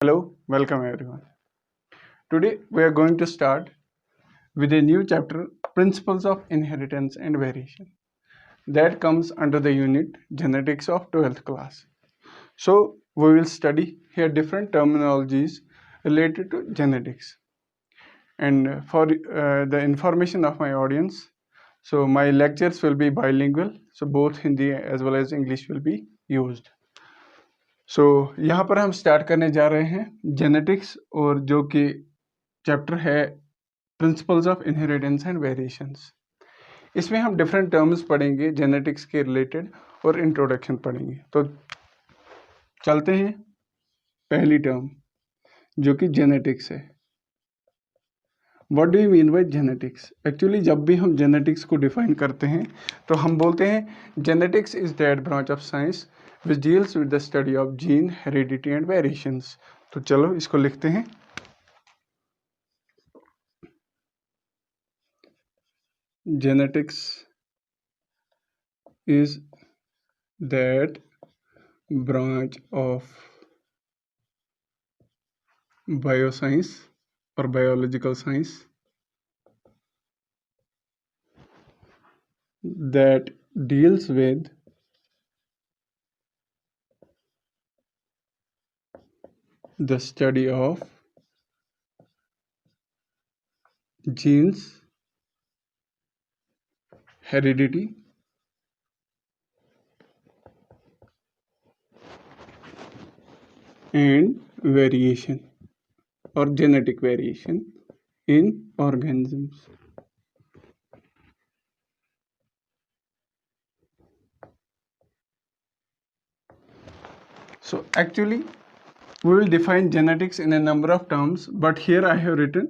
Hello, welcome everyone. Today we are going to start with a new chapter, Principles of Inheritance and Variation, that comes under the unit Genetics of 12th class. So we will study here different terminologies related to genetics. And for the information of my audience, so my lectures will be bilingual, so both Hindi as well as English will be used. सो यहाँ पर हम start करने जा रहे हैं genetics और जो कि चैप्टर है principles of inheritance and variations. इसमें हम डिफरेंट टर्म्स पढ़ेंगे जेनेटिक्स के रिलेटेड और इंट्रोडक्शन पढ़ेंगे। तो चलते हैं पहली टर्म जो कि जेनेटिक्स है। What do you mean by genetics? Actually जब भी हम जेनेटिक्स को डिफाइन करते हैं तो हम बोलते हैं genetics is that branch of science which deals with the study of gene, heredity and variations. तो चलो इसको लिखते हैं। Genetics is that branch of bioscience or biological science that deals with the study of genes, heredity and variation or genetic variation in organisms. So actually we will define genetics in a number of terms, but here I have written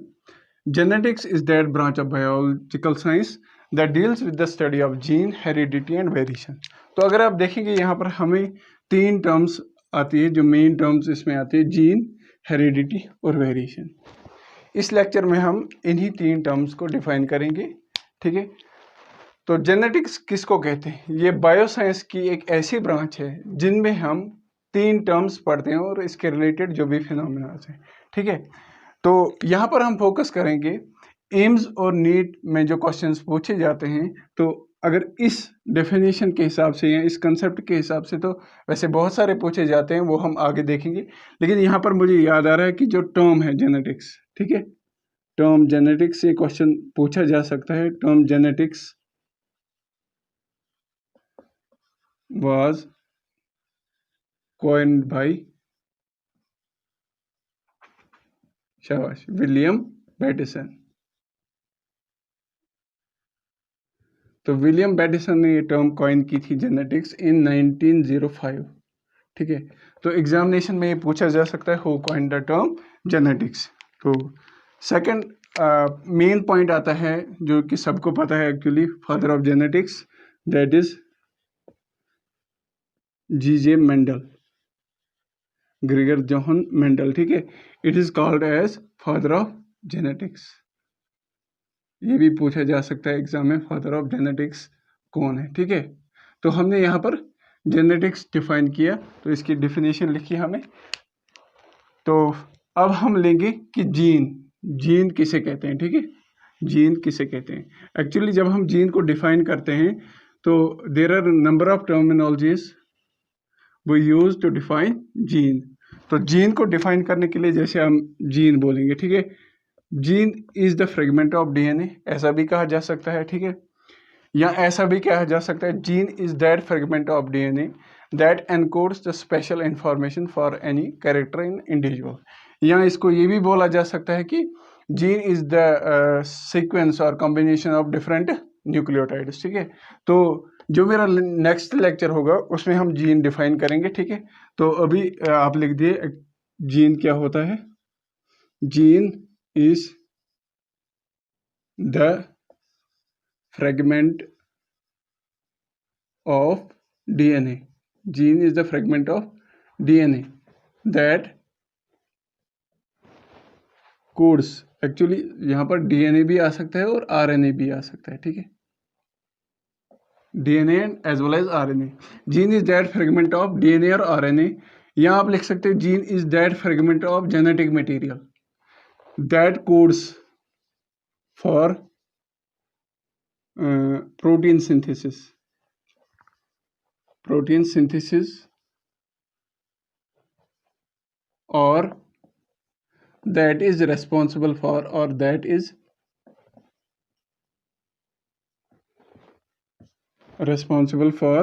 genetics is that branch of biological science that deals with the study of gene, heredity and variation. तो अगर आप देखेंगे यहाँ पर हमें तीन terms आती है, जो मेन टर्म्स इसमें आती है जीन, हेरिडिटी और वेरिएशन। इस लेक्चर में हम इन्हीं तीन टर्म्स को डिफाइन करेंगे, ठीक है। तो जेनेटिक्स किसको कहते हैं? ये बायोसाइंस की एक ऐसी ब्रांच है जिनमें हम तीन टर्म्स पढ़ते हैं और इसके रिलेटेड जो भी फिनोमेना हैं, ठीक है। तो यहाँ पर हम फोकस करेंगे एम्स और नीट में जो क्वेश्चंस पूछे जाते हैं, तो अगर इस डेफिनेशन के हिसाब से या इस कंसेप्ट के हिसाब से तो वैसे बहुत सारे पूछे जाते हैं, वो हम आगे देखेंगे। लेकिन यहाँ पर मुझे याद आ रहा है कि जो टर्म है जेनेटिक्स, ठीक है, टर्म जेनेटिक्स से क्वेश्चन पूछा जा सकता है। Term genetics was coined by शाबाश विलियम बैटिसन। तो विलियम बैटिसन ने ये टर्म कॉइन की थी जेनेटिक्स इन 1905, ठीक है। तो एग्जामिनेशन में ये पूछा जा सकता है who coined the term genetics. तो सेकंड मेन पॉइंट आता है जो कि सबको पता है actually, father of genetics, that is G.J. Mendel, Gregor Johann Mendel, ठीक है। It is called as father of genetics. ये भी पूछा जा सकता है एग्जाम में, फादर ऑफ जेनेटिक्स कौन है, ठीक है। तो हमने यहाँ पर जेनेटिक्स डिफाइन किया, तो इसकी डिफिनेशन लिखी हमें। तो अब हम लेंगे कि जीन किसे कहते हैं, ठीक है। जीन किसे कहते हैं? एक्चुअली जब हम जीन को डिफाइन करते हैं तो there are number of terminologies we use to define gene. तो जीन को डिफाइन करने के लिए जैसे हम जीन बोलेंगे, ठीक है, gene is the fragment of DNA, ऐसा भी कहा जा सकता है, ठीक है। या ऐसा भी कहा जा सकता है gene is that fragment of DNA that encodes the special information for any character in individual. या इसको ये भी बोला जा सकता है कि जीन इज द सीक्वेंस और कॉम्बिनेशन ऑफ डिफरेंट न्यूक्लियोटाइड्स, ठीक है। तो जो मेरा नेक्स्ट लेक्चर होगा उसमें हम जीन डिफाइन करेंगे, ठीक है। तो अभी आप लिख दिए जीन क्या होता है। Gene is the fragment of DNA, gene is the fragment of DNA that codes, actually यहाँ पर डीएनए भी आ सकता है और आरएनए भी आ सकता है, ठीक है, DNA as well as RNA. Gene is that fragment of DNA और आरएनए यहाँ आप लिख सकते हैं gene is that fragment of genetic material that codes for protein synthesis or that is responsible for or that is responsible for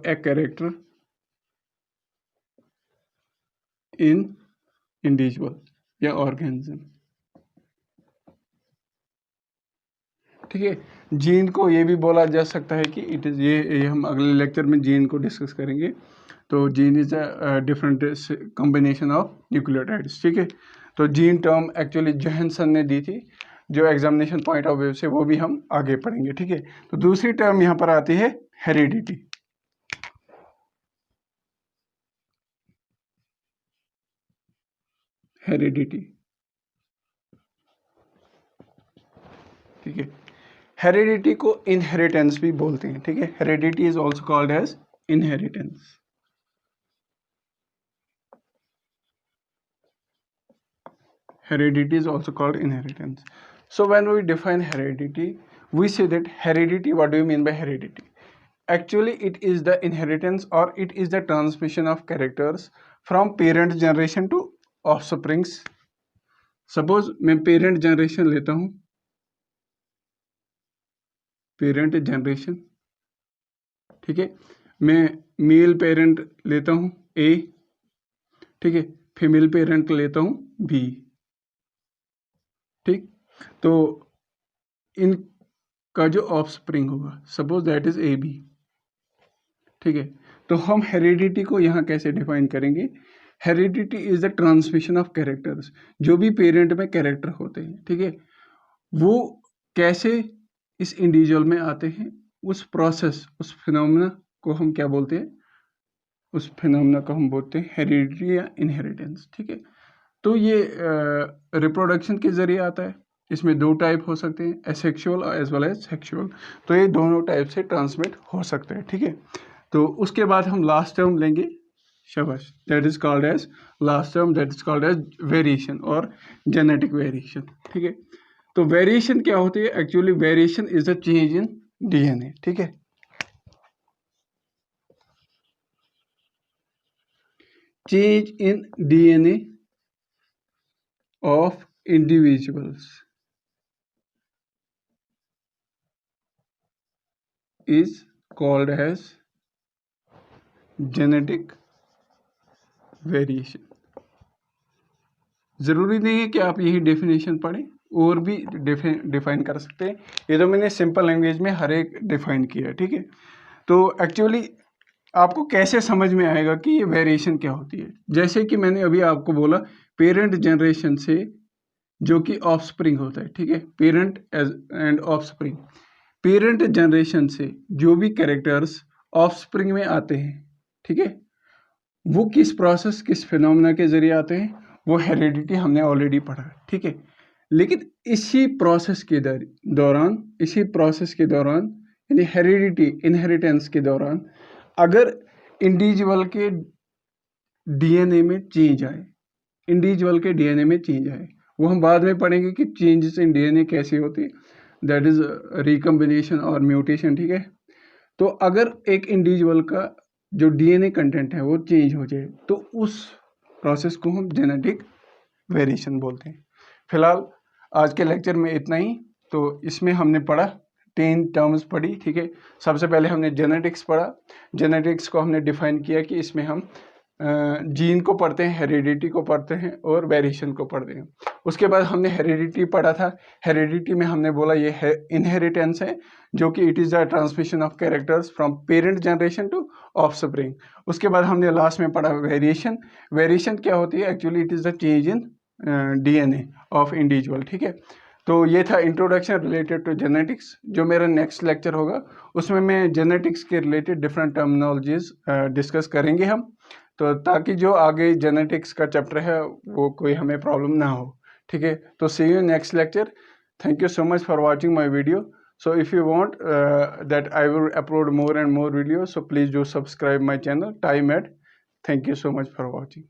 a character in individual या organism। ठीक है, gene को ये भी बोला जा सकता है कि इट इज़ ये हम अगले लेक्चर में जीन को डिस्कस करेंगे। तो gene is a different combination of nucleotides. ठीक है, तो जीन टर्म एक्चुअली जोहानसन ने दी थी, जो एग्जामिनेशन पॉइंट ऑफ व्यू से वो भी हम आगे पढ़ेंगे। ठीक है, तो दूसरी टर्म यहाँ पर आती है हेरिडिटी। ठीक है, हेरिडिटी को इनहेरिटेंस भी बोलते हैं। ठीक है, heredity is also called as inheritance. Heredity is also called inheritance. So when we define heredity, we say that heredity, what do you mean by heredity? Actually, it is the inheritance or it is the transmission of characters from parent generation to offsprings. Suppose मैं parent generation लेता हूँ, parent generation, ठीक है, मैं male parent लेता हूँ A, ठीक है, फीमेल पेरेंट लेता हूँ B। ठीक, तो इनका जो ऑफस्प्रिंग होगा सपोज दैट इज AB। ठीक है, तो हम हेरिडिटी को यहाँ कैसे डिफाइन करेंगे? Heredity is the transmission of characters, जो भी पेरेंट में कैरेक्टर होते हैं, ठीक है, वो कैसे इस इंडिविजुअल में आते हैं, उस प्रोसेस, उस फिनोमेना को हम क्या बोलते हैं? उस फिनोमेना को हम बोलते हैं हेरिडिटी या इनहेरिटेंस। ठीक है, तो ये रिप्रोडक्शन के जरिए आता है। इसमें दो टाइप हो सकते हैं, asexual as well as sexual. तो ये दोनों टाइप से ट्रांसमिट हो सकते हैं। ठीक है, तो उसके बाद हम लास्ट टर्म लेंगे, शाबाश, that is called as last term, that is called as variation और जेनेटिक वेरिएशन। ठीक है, तो वेरिएशन क्या होती है? Actually variation is a change in DNA। ठीक है, change in DNA of individuals is called as genetic variation। ज़रूरी नहीं है कि आप यही डेफिनेशन पढ़ें, और भी डिफाइन कर सकते हैं। ये तो मैंने सिंपल लैंग्वेज में हर एक डिफाइन किया। ठीक है, तो एक्चुअली आपको कैसे समझ में आएगा कि ये वेरिएशन क्या होती है? जैसे कि मैंने अभी आपको बोला, पेरेंट जनरेशन से जो कि ऑफस्प्रिंग होता है, ठीक है, parent and offspring, parent generation से जो भी कैरेक्टर्स ऑफस्प्रिंग में आते हैं, ठीक है, वो किस प्रोसेस, किस फिनोमेना के जरिए आते हैं? वो हेरिडिटी हमने ऑलरेडी पढ़ा है। ठीक है, लेकिन इसी प्रोसेस के दौरान यानी हेरिडिटी, इनहेरिटेंस के दौरान अगर इंडिविजुअल के DNA में चेंज आए, वो हम बाद में पढ़ेंगे कि चेंजेस इन DNA कैसे होती है, दैट इज रिकम्बिनेशन और म्यूटेशन। ठीक है, तो अगर एक इंडिविजुअल का जो DNA कंटेंट है वो चेंज हो जाए, तो उस प्रोसेस को हम जेनेटिक वेरिएशन बोलते हैं। फिलहाल आज के लेक्चर में इतना ही। तो इसमें हमने पढ़ा 10 टर्म्स पढ़ी। ठीक है, सबसे पहले हमने जेनेटिक्स पढ़ा। जेनेटिक्स को हमने डिफाइन किया कि इसमें हम जीन को पढ़ते हैं, हेरिडिटी को पढ़ते हैं और वेरिएशन को पढ़ते हैं। उसके बाद हमने हेरिडिटी पढ़ा था। हेरिडिटी में हमने बोला ये इनहेरिटेंस है, जो कि it is the transmission of characters from parent generation to offspring. उसके बाद हमने लास्ट में पढ़ा वेरिएशन। वेरिएशन क्या होती है? Actually it is the change in DNA of individual. ठीक है, तो ये था इंट्रोडक्शन रिलेटेड टू जेनेटिक्स। जो मेरा नेक्स्ट लेक्चर होगा उसमें मैं जेनेटिक्स के रिलेटेड डिफरेंट टर्मिनोलॉजीज डिस्कस करेंगे हम, तो ताकि जो आगे जेनेटिक्स का चैप्टर है वो कोई हमें प्रॉब्लम ना हो। ठीक है, तो see you next lecture. Thank you so much for watching my video. So if you want that I will upload more and more videos, so please do subscribe my channel, TimeEd. Thank you so much for watching.